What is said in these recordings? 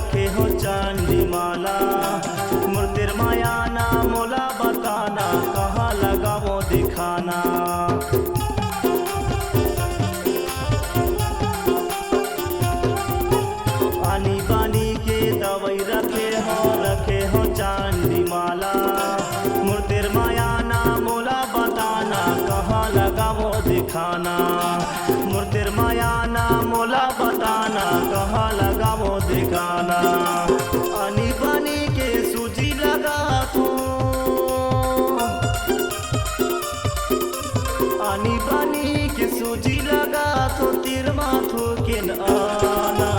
रखे हो चांदी माला। मूर्तिर्माया ना मोला बताना, कहाँ लगाओ दिखाना। आनी बानी के दवाई रखे हो चांदी माला। मूर्तिर्माया ना मोला बताना, कहाँ लगाओ दिखाना। मूर्तिर्माया ना मोला बताना, कहाँ लगाओ दिखाना। आनी बानी के सूजी लगा तो, आनी बानी के सूजी लगा तो तीर माथो के आना।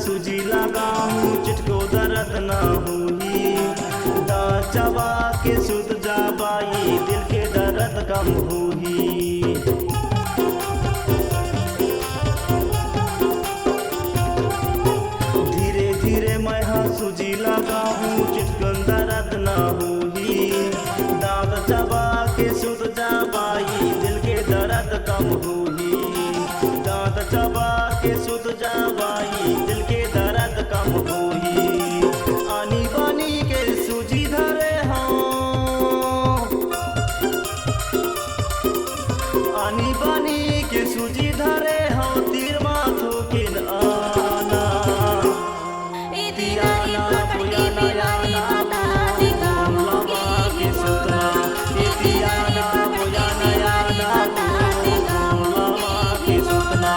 सूजी लगाऊं चिटको दर्द ना हुई। चबा के सुत जाबाई दिल के दर्द कम हुई। धीरे धीरे मैं सूजी लगाऊं चिटको दर्द ना हुई। दांत चबा के सुत जाबाई दिल के दर्द कम हुई। दांत चबा के सुत जाबाई दिल के दर्द कम हुई। आनी बानी के सूजी धरे हाँ, आनी बानी के सूजी धरे हाँ तीर माथो के आना। दियाना बुयाना याना लमा के सुतना। दियाना बुयाना याना लमा के सुतना।